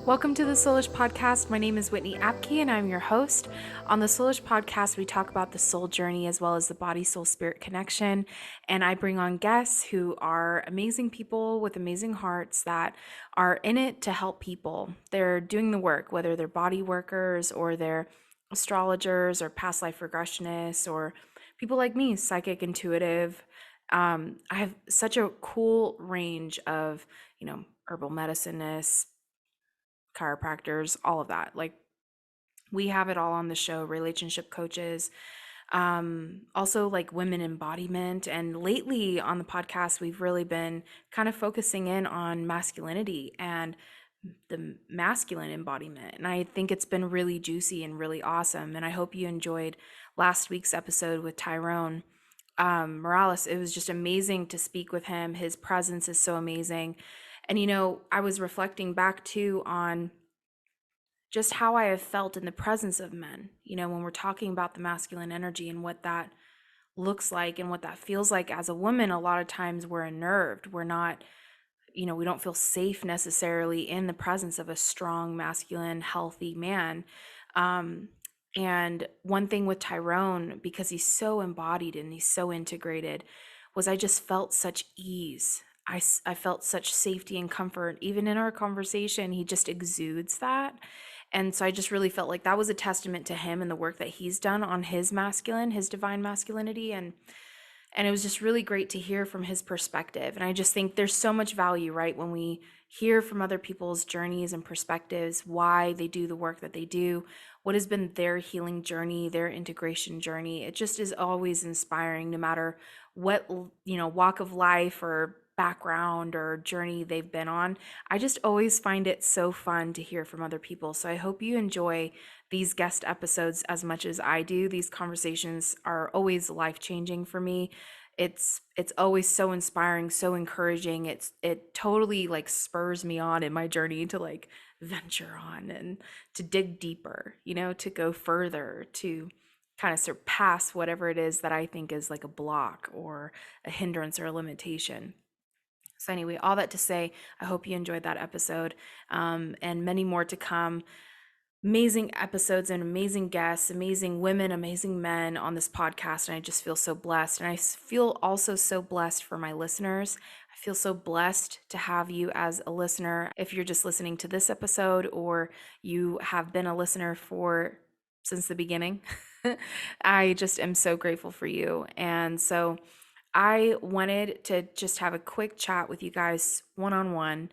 Welcome to the Soulish Podcast. My name is Whitney Apke and I'm your host. On the Soulish Podcast, we talk about the soul journey as well as the body soul spirit connection. And I bring on guests who are amazing people with amazing hearts that are in it to help people. They're doing the work, whether they're body workers or they're astrologers or past life regressionists or people like me, psychic, intuitive. I have such a cool range of, herbal medicinists, chiropractors, all of that. Like we have it all on the show, relationship coaches, also like women embodiment. And lately on the podcast, we've really been kind of focusing in on masculinity and the masculine embodiment. And I think it's been really juicy and really awesome. And I hope you enjoyed last week's episode with Tyrone Morales. It was just amazing to speak with him. His presence is so amazing. And, I was reflecting back too on just how I have felt in the presence of men, when we're talking about the masculine energy and what that looks like and what that feels like as a woman. A lot of times we're unnerved. We're not, we don't feel safe necessarily in the presence of a strong, masculine, healthy man. Um, and one thing with Tyrone, because he's so embodied and he's so integrated, was I just felt such ease. I felt such safety and comfort. Even in our conversation, he just exudes that. And so I just really felt like that was a testament to him and the work that he's done on his masculine, his divine masculinity. And it was just really great to hear from his perspective. And I just think there's so much value, right, when we hear from other people's journeys and perspectives, why they do the work that they do, what has been their healing journey, their integration journey. It just is always inspiring, no matter what, walk of life or background or journey they've been on. I just always find it so fun to hear from other people. So I hope you enjoy these guest episodes as much as I do. These conversations are always life-changing for me. It's always so inspiring, so encouraging. It totally like spurs me on in my journey to like venture on and to dig deeper, to go further, to kind of surpass whatever it is that I think is like a block or a hindrance or a limitation. So anyway, all that to say, I hope you enjoyed that episode, and many more to come. Amazing episodes and amazing guests, amazing women, amazing men on this podcast. And I just feel so blessed. And I feel also so blessed for my listeners. I feel so blessed to have you as a listener. If you're just listening to this episode or you have been a listener for since the beginning, I just am so grateful for you. And so I wanted to just have a quick chat with you guys one on one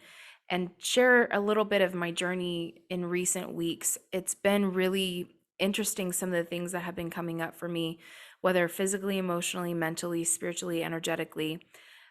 and share a little bit of my journey in recent weeks. It's been really interesting, some of the things that have been coming up for me, whether physically, emotionally, mentally, spiritually, energetically.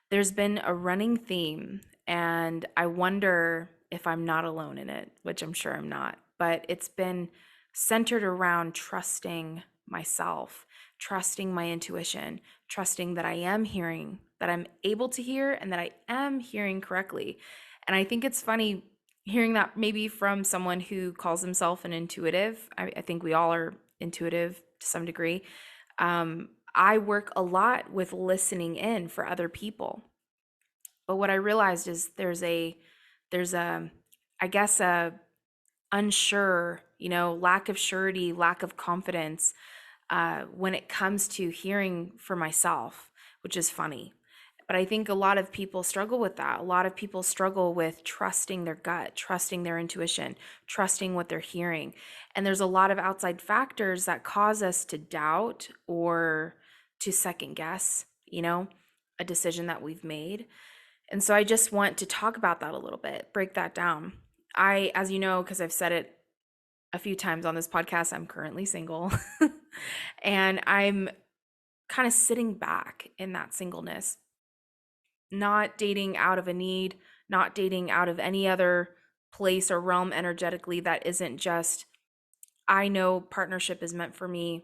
There's been a running theme, and I wonder if I'm not alone in it, which I'm sure I'm not. But it's been centered around trusting myself, trusting my intuition, trusting that I am hearing, that I'm able to hear, and that I am hearing correctly. And I think it's funny hearing that maybe from someone who calls himself an intuitive. I think we all are intuitive to some degree. I work a lot with listening in for other people. But what I realized is there's a I guess a unsure, lack of surety, lack of confidence when it comes to hearing for myself, which is funny. But I think a lot of people struggle with that. A lot of people struggle with trusting their gut, trusting their intuition, trusting what they're hearing. And there's a lot of outside factors that cause us to doubt or to second guess, a decision that we've made. And so I just want to talk about that a little bit, break that down. As you know, because I've said it a few times on this podcast, I'm currently single. And I'm kind of sitting back in that singleness, not dating out of a need, not dating out of any other place or realm energetically that isn't just, I know partnership is meant for me.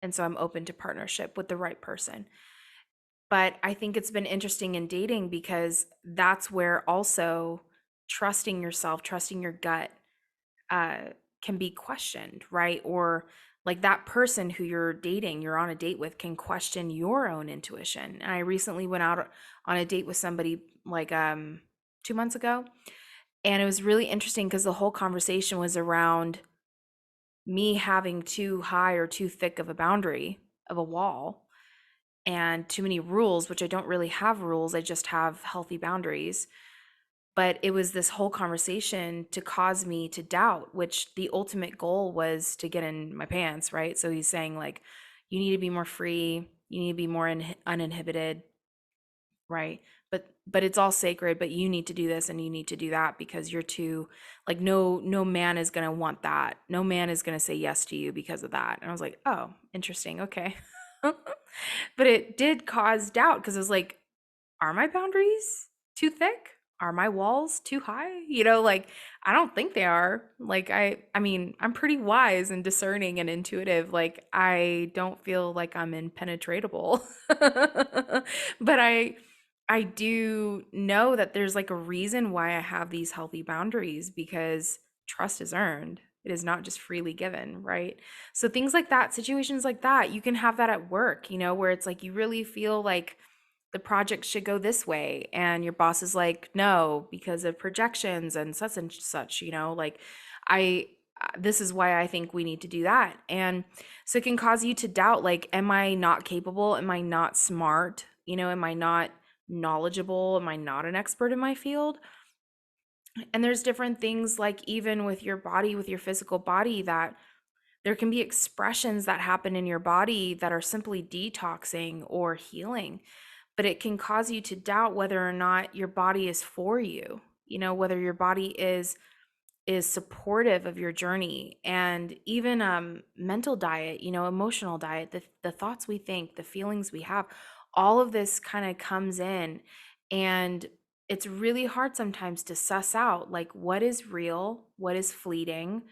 And so I'm open to partnership with the right person. But I think it's been interesting in dating because that's where also trusting yourself, trusting your gut uh, can be questioned, right? Or like that person who you're dating, you're on a date with, can question your own intuition. And I recently went out on a date with somebody like 2 months ago, And it was really interesting because the whole conversation was around me having too high or too thick of a boundary of a wall and too many rules, which I don't really have rules. I just have healthy boundaries. But it was this whole conversation to cause me to doubt, which the ultimate goal was to get in my pants, right? So he's saying, like, you need to be more free, you need to be more uninhibited, right? But it's all sacred, but you need to do this and you need to do that because you're too, like, no man is going to want that. No man is going to say yes to you because of that. And I was like, "Oh, interesting. Okay." But it did cause doubt because I was like, are my boundaries too thick? Are my walls too high? Like, I don't think they are. Like, I mean, I'm pretty wise and discerning and intuitive. Like, I don't feel like I'm impenetrable. But I do know that there's like a reason why I have these healthy boundaries because trust is earned. It is not just freely given, right? So things like that, situations like that, you can have that at work, where it's like you really feel like the project should go this way and your boss is like, no, because of projections and such, like, I this is why I think we need to do that. And so it can cause you to doubt, like, am I not capable? Am I not smart? Am I not knowledgeable? Am I not an expert in my field? And there's different things, like, even with your body, with your physical body, that there can be expressions that happen in your body that are simply detoxing or healing, but it can cause you to doubt whether or not your body is for you, whether your body is supportive of your journey. And even mental diet, emotional diet, the thoughts we think, the feelings we have, all of this kind of comes in. And it's really hard sometimes to suss out, like, what is real, what is fleeting,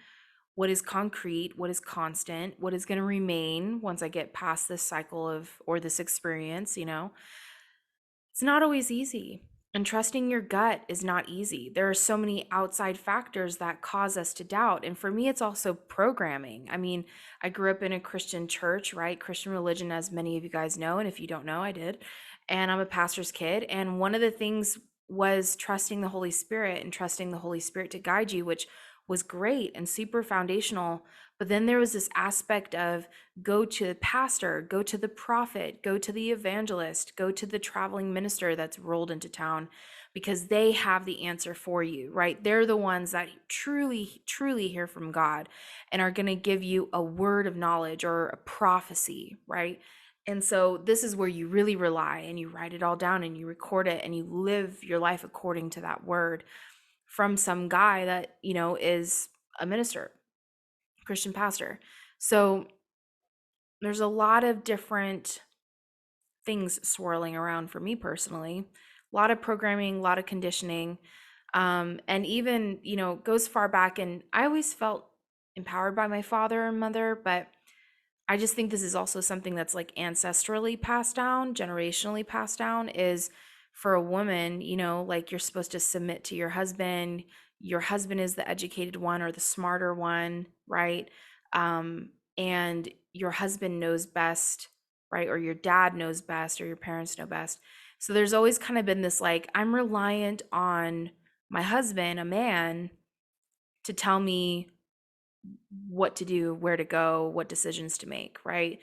what is concrete, what is constant, what is going to remain once I get past this cycle of, or this experience. It's not always easy. And trusting your gut is not easy. There are so many outside factors that cause us to doubt. And for me, it's also programming. I mean, I grew up in a Christian church, right? Christian religion, as many of you guys know. And if you don't know, I did. And I'm a pastor's kid. And one of the things was trusting the Holy Spirit and trusting the Holy Spirit to guide you, which was great and super foundational. But then there was this aspect of, go to the pastor, go to the prophet, go to the evangelist, go to the traveling minister that's rolled into town, because they have the answer for you, right? They're the ones that truly, truly hear from God and are going to give you a word of knowledge or a prophecy, right? And so this is where you really rely and you write it all down and you record it and you live your life according to that word from some guy that, is a minister, Christian pastor. So there's a lot of different things swirling around for me personally. A lot of programming, a lot of conditioning, and even, goes far back. And I always felt empowered by my father and mother, but I just think this is also something that's like ancestrally passed down, generationally passed down, is for a woman, like, you're supposed to submit to your husband. Your husband is the educated one or the smarter one, right? And your husband knows best, right? Or your dad knows best, or your parents know best. So there's always kind of been this, like, I'm reliant on my husband, a man, to tell me what to do, where to go, what decisions to make, right?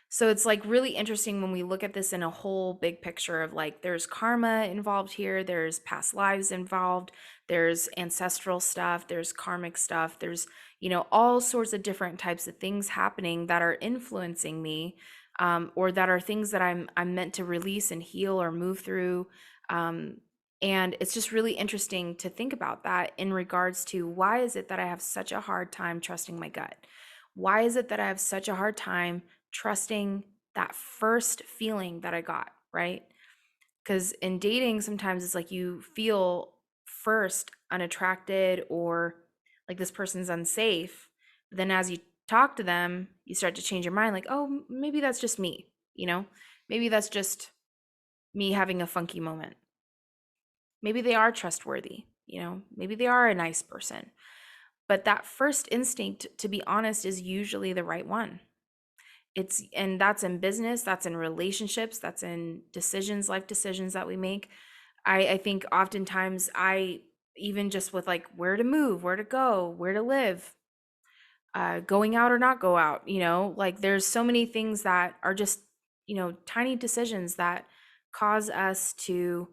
So it's like really interesting when we look at this in a whole big picture of, like, there's karma involved here, there's past lives involved, there's ancestral stuff, there's karmic stuff, there's, all sorts of different types of things happening that are influencing me, or that are things that I'm meant to release and heal or move through. Um, and it's just really interesting to think about that in regards to, why is it that I have such a hard time trusting my gut? Why is it that I have such a hard time trusting that first feeling that I got, right? Because in dating, sometimes it's like you feel first unattracted, or like this person's unsafe. But then as you talk to them, you start to change your mind, like, oh, maybe that's just me, maybe that's just me having a funky moment. Maybe they are trustworthy, maybe they are a nice person. But that first instinct, to be honest, is usually the right one. And that's in business, that's in relationships, that's in decisions, life decisions that we make. I think oftentimes even just with like where to move, where to go, where to live, going out or not go out, like there's so many things that are just, tiny decisions that cause us to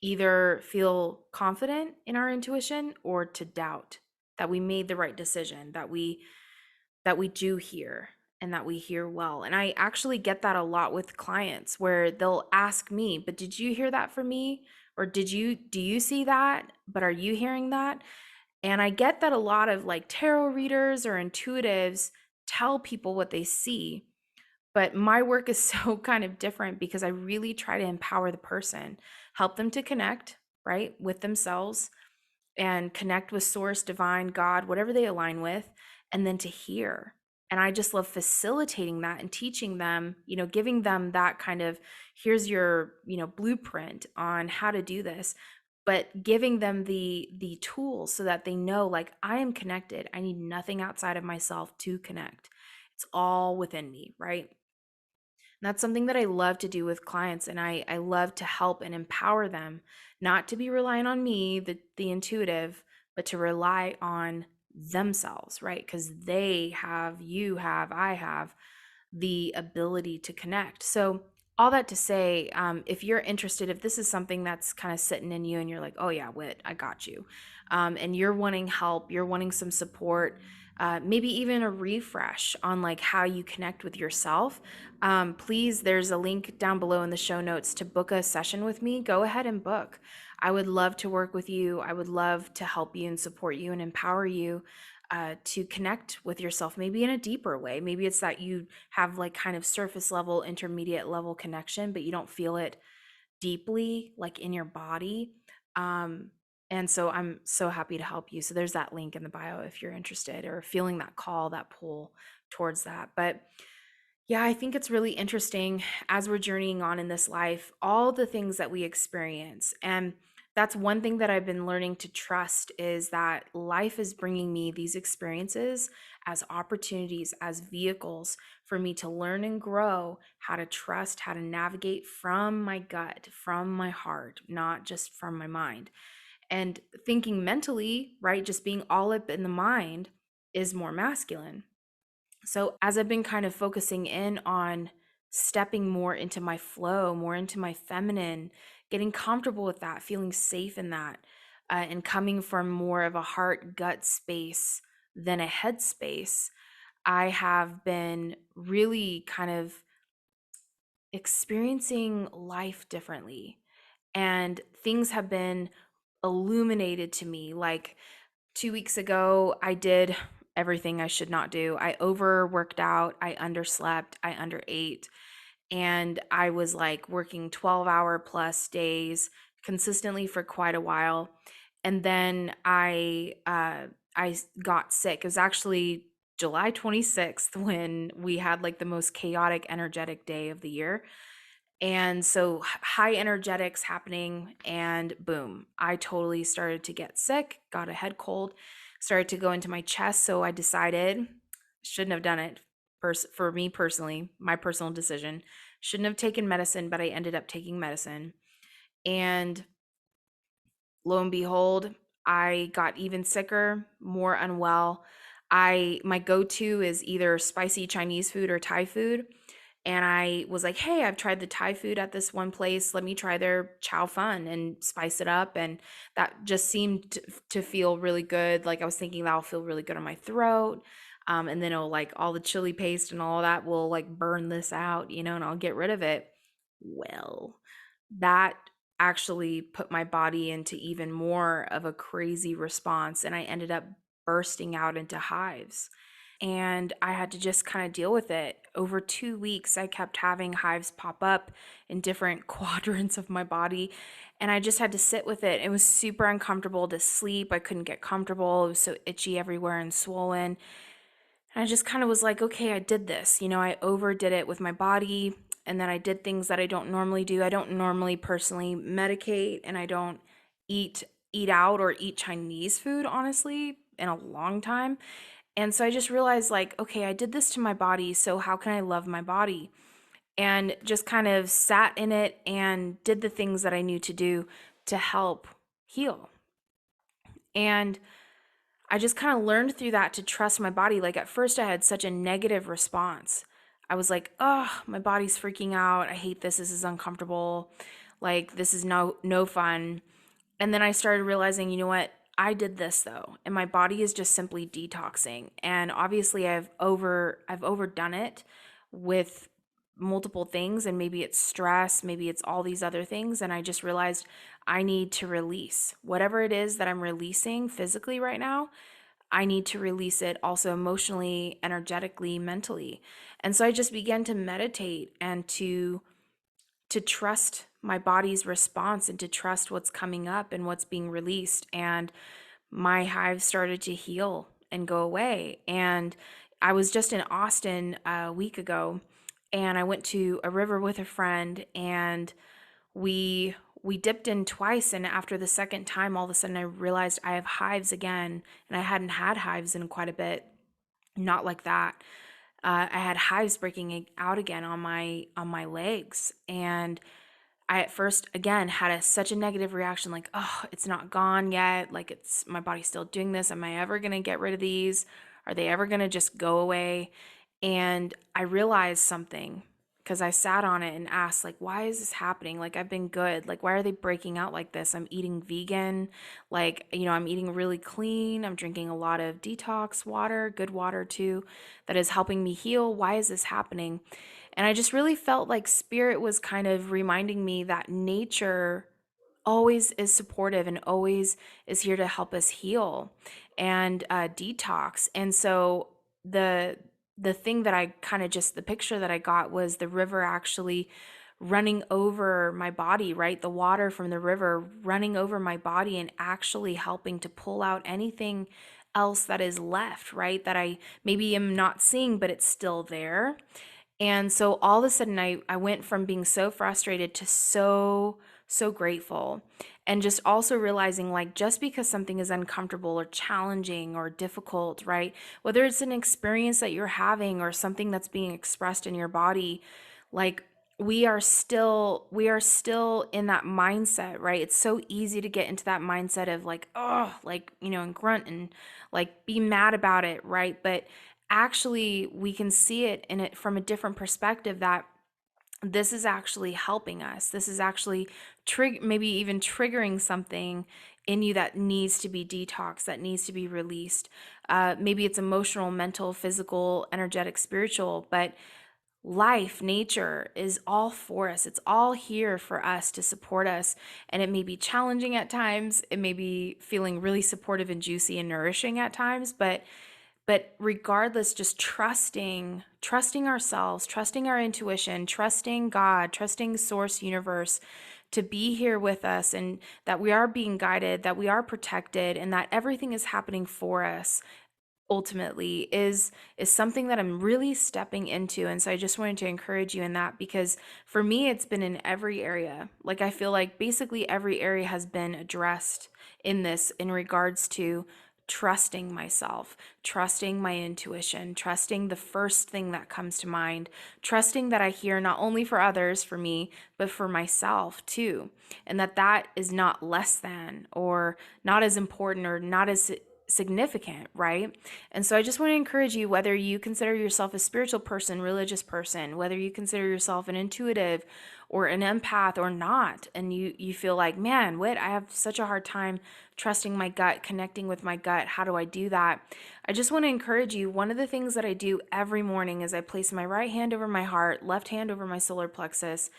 either feel confident in our intuition or to doubt that we made the right decision, that we do hear and that we hear well. And I actually get that a lot with clients where they'll ask me, "But did you hear that from me? Or do you see that? But are you hearing that?" And I get that a lot of like tarot readers or intuitives tell people what they see, but my work is so kind of different because I really try to empower the person, help them to connect, right, with themselves and connect with source, divine, God, whatever they align with, and then to hear. And I just love facilitating that and teaching them, giving them that kind of here's your, blueprint on how to do this, but giving them the tools so that they know like I am connected. I need nothing outside of myself to connect. It's all within me, right? That's something that I love to do with clients, and I love to help and empower them not to be relying on me, the intuitive, but to rely on themselves, right? Because they have, you have, I have the ability to connect. So, all that to say, if you're interested, if this is something that's kind of sitting in you and you're like, oh, yeah, Wit, I got you, and you're wanting help, you're wanting some support, maybe even a refresh on like how you connect with yourself, please, there's a link down below in the show notes to book a session with me. Go ahead and book. I would love to work with you. I would love to help you and support you and empower you to connect with yourself, maybe in a deeper way. Maybe it's that you have like kind of surface level, intermediate level connection, but you don't feel it deeply, like in your body. Um, and so I'm so happy to help you. So there's that link in the bio if you're interested or feeling that call, that pull towards that. But yeah, I think it's really interesting as we're journeying on in this life, all the things that we experience. And that's one thing that I've been learning to trust is that life is bringing me these experiences as opportunities, as vehicles for me to learn and grow how to trust, how to navigate from my gut, from my heart, not just from my mind. And thinking mentally, right, just being all up in the mind is more masculine. So, as I've been kind of focusing in on stepping more into my flow, more into my feminine, getting comfortable with that, feeling safe in that, and coming from more of a heart gut space than a head space, I have been really kind of experiencing life differently. And things have been illuminated to me. Like 2 weeks ago, I did everything I should not do. I overworked out, I underslept, I underate, and I was like working 12-hour plus days consistently for quite a while. And then I got sick. It was actually July 26th when we had like the most chaotic energetic day of the year. And so high energetics happening, and boom, I totally started to get sick, got a head cold, started to go into my chest. So I decided, shouldn't have done it for me personally, my personal decision. Shouldn't have taken medicine, but I ended up taking medicine. And lo and behold, I got even sicker, more unwell. My go-to is either spicy Chinese food or Thai food. And I was like, hey, I've tried the Thai food at this one place. Let me try their chow fun and spice it up. And that just seemed to feel really good. Like I was thinking that'll feel really good on my throat. And then it'll like all the chili paste and all that will like burn this out, and I'll get rid of it. Well, that actually put my body into even more of a crazy response. And I ended up bursting out into hives, and I had to just kind of deal with it. Over 2 weeks, I kept having hives pop up in different quadrants of my body, and I just had to sit with it. It was super uncomfortable to sleep. I couldn't get comfortable. It was so itchy everywhere and swollen. And I just kind of was like, okay, I did this. I overdid it with my body, and then I did things that I don't normally do. I don't normally personally medicate, and I don't eat eat out or eat Chinese food, honestly, in a long time. And so I just realized, like, okay, I did this to my body, so how can I love my body? And just kind of sat in it and did the things that I knew to do to help heal. And I just kind of learned through that to trust my body. Like at first, I had such a negative response. I was like, oh, my body's freaking out. I hate this. This is uncomfortable. Like, this is no fun. And then I started realizing, you know what? I did this though, and my body is just simply detoxing. And obviously I've overdone it with multiple things, and maybe it's stress, maybe it's all these other things, and I just realized I need to release whatever it is that I'm releasing physically right now. I need to release it also emotionally, energetically, mentally. And so I just began to meditate and to trust my body's response and to trust what's coming up and what's being released. And my hives started to heal and go away. And I was just in Austin a week ago, and I went to a river with a friend, and we dipped in twice, and after the second time all of a sudden I realized I have hives again, and I hadn't had hives in quite a bit. Not like that. I had hives breaking out again on my legs, and I at first again had such a negative reaction, like, oh, it's not gone yet. Like, it's my body's still doing this. Am I ever gonna get rid of these? Are they ever gonna just go away? And I realized something because I sat on it and asked, like, why is this happening? Like, I've been good. Like, why are they breaking out like this? I'm eating vegan. Like, I'm eating really clean. I'm drinking a lot of detox water, good water too, that is helping me heal. Why is this happening? And I just really felt like spirit was kind of reminding me that nature always is supportive and always is here to help us heal and detox. And so the the thing that I kind of just the picture that I got was the river actually running over my body, right? The water from the river running over my body and actually helping to pull out anything else that is left, right? That I maybe am not seeing, but it's still there. And so all of a sudden, I went from being so frustrated to so grateful. And just also realizing, like, just because something is uncomfortable or challenging or difficult, right? Whether it's an experience that you're having or something that's being expressed in your body, like, we are still in that mindset, right? It's so easy to get into that mindset of like, oh, like, and grunt and like be mad about it, right? But actually we can see it in it from a different perspective, that this is actually helping us. This is actually maybe even triggering something in you that needs to be detoxed, that needs to be released. Maybe it's emotional, mental, physical, energetic, spiritual, but life, nature is all for us. It's all here for us to support us. And it may be challenging at times. It may be feeling really supportive and juicy and nourishing at times, but regardless, just trusting ourselves, trusting our intuition, trusting God, trusting source universe to be here with us, and that we are being guided, that we are protected, and that everything is happening for us ultimately is something that I'm really stepping into. And so I just wanted to encourage you in that, because for me it's been in every area. Like, I feel like basically every area has been addressed in this, in regards to trusting myself, trusting my intuition, trusting the first thing that comes to mind, trusting that I hear not only for others, for me, but for myself too. And that is not less than or not as important or not as significant, right? And so I just want to encourage you, whether you consider yourself a spiritual person, religious person, whether you consider yourself an intuitive or an empath or not, and you feel like, man, Whit, I have such a hard time trusting my gut, connecting with my gut. How do I do that? I just want to encourage you. One of the things that I do every morning is I place my right hand over my heart, left hand over my solar plexus,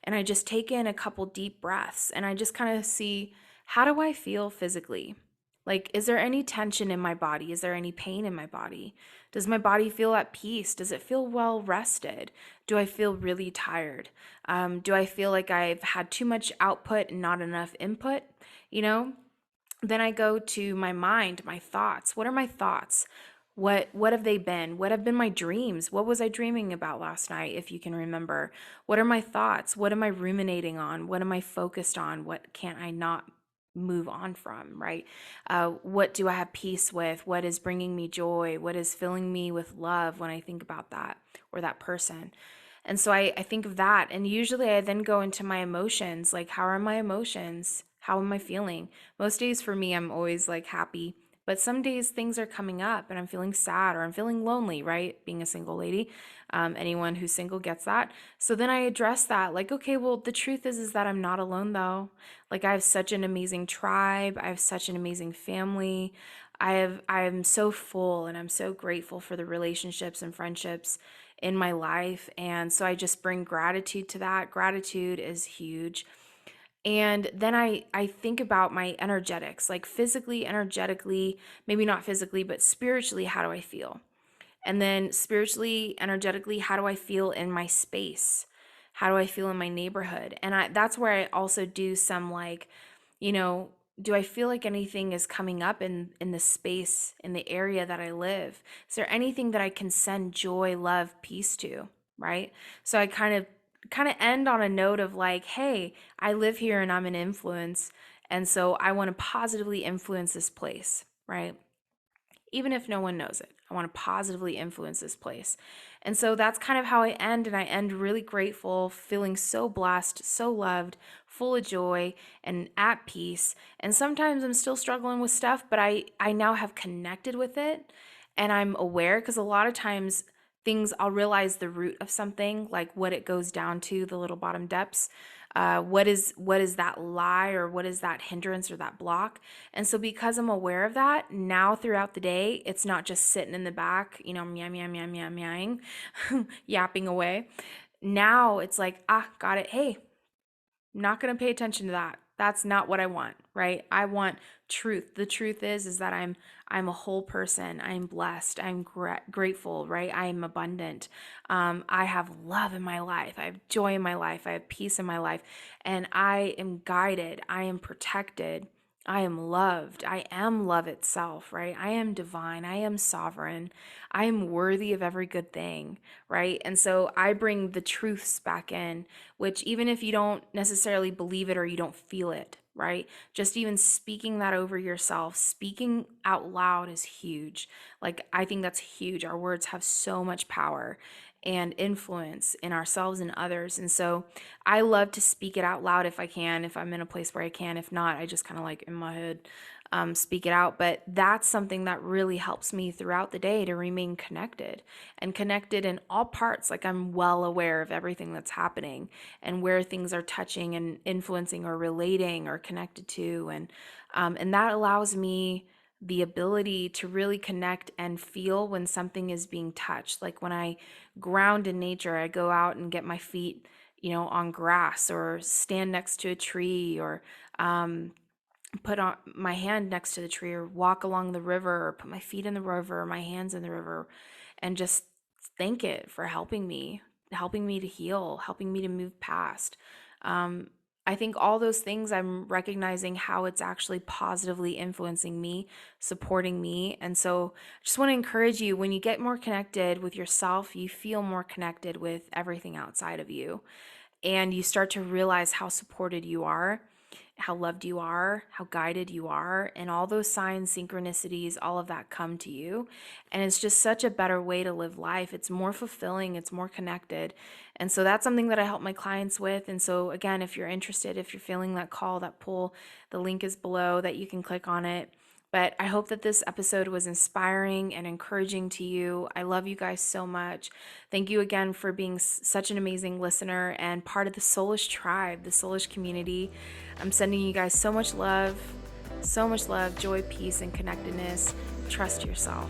and I just take in a couple deep breaths, and I just kind of see, how do I feel physically? Like, is there any tension in my body? Is there any pain in my body? Does my body feel at peace? Does it feel well rested? Do I feel really tired? Do I feel like I've had too much output and not enough input? You know, then I go to my mind, my thoughts. What are my thoughts? What have they been? What have been my dreams? What was I dreaming about last night, if you can remember? What are my thoughts? What am I ruminating on? What am I focused on? What can't I not move on from, right? What do I have peace with? What is bringing me joy? What is filling me with love when I think about that or that person? And so I think of that. And usually I then go into my emotions, like, how are my emotions? How am I feeling? Most days for me, I'm always like happy. But some days things are coming up and I'm feeling sad or I'm feeling lonely, right? Being a single lady, anyone who's single gets that. So then I address that like, okay, well, the truth is that I'm not alone though. Like I have such an amazing tribe. I have such an amazing family. I'm so full and I'm so grateful for the relationships and friendships in my life. And so I just bring gratitude to that. Gratitude is huge. And then I think about my energetics, like physically, energetically, maybe not physically, but spiritually, how do I feel? And then spiritually, energetically, how do I feel in my space? How do I feel in my neighborhood? And that's where I also do some like, you know, do I feel like anything is coming up in the space, in the area that I live? Is there anything that I can send joy, love, peace to, right? So I kind of end on a note of like, hey, I live here and I'm an influence, and so I want to positively influence this place, right? Even if no one knows it. I want to positively influence this place. And so that's kind of how I end. And I end really grateful, feeling so blessed, so loved, full of joy, and at peace. And sometimes I'm still struggling with stuff, but I now have connected with it and I'm aware because a lot of times things I'll realize the root of something, like what it goes down to, the little bottom depths. What is that lie or what is that hindrance or that block? And so because I'm aware of that, now throughout the day, it's not just sitting in the back, meow, meow, meow, meow, meowing, yapping away. Now it's like, got it. Hey, not going to pay attention to that. That's not what I want, right? I want truth. The truth is that I'm a whole person. I'm blessed. I'm grateful, right? I am abundant. I have love in my life. I have joy in my life. I have peace in my life, and I am guided. I am protected. I am loved. I am love itself, right? I am divine. I am sovereign. I am worthy of every good thing, right? And so I bring the truths back in, which even if you don't necessarily believe it or you don't feel it, right? Just even speaking that over yourself, speaking out loud is huge. Like, I think that's huge. Our words have so much power and influence in ourselves and others. And so I love to speak it out loud if I can, if I'm in a place where I can. If not, I just kind of like in my head speak it out. But that's something that really helps me throughout the day to remain connected and connected in all parts. Like I'm well aware of everything that's happening and where things are touching and influencing or relating or connected to. And that allows me the ability to really connect and feel when something is being touched. Like when I ground in nature, I go out and get my feet, on grass or stand next to a tree or put on my hand next to the tree or walk along the river or put my feet in the river or my hands in the river and just thank it for helping me to heal, helping me to move past. I think all those things I'm recognizing how it's actually positively influencing me, supporting me. And so I just want to encourage you, when you get more connected with yourself, you feel more connected with everything outside of you. And you start to realize how supported you are, how loved you are, how guided you are, and all those signs, synchronicities, all of that come to you. And it's just such a better way to live life. It's more fulfilling, it's more connected. And so that's something that I help my clients with. And so, again, if you're interested, if you're feeling that call, that pull, the link is below that you can click on it. But I hope that this episode was inspiring and encouraging to you. I love you guys so much. Thank you again for being such an amazing listener and part of the Soulish tribe, the Soulish community. I'm sending you guys so much love, joy, peace, and connectedness. Trust yourself.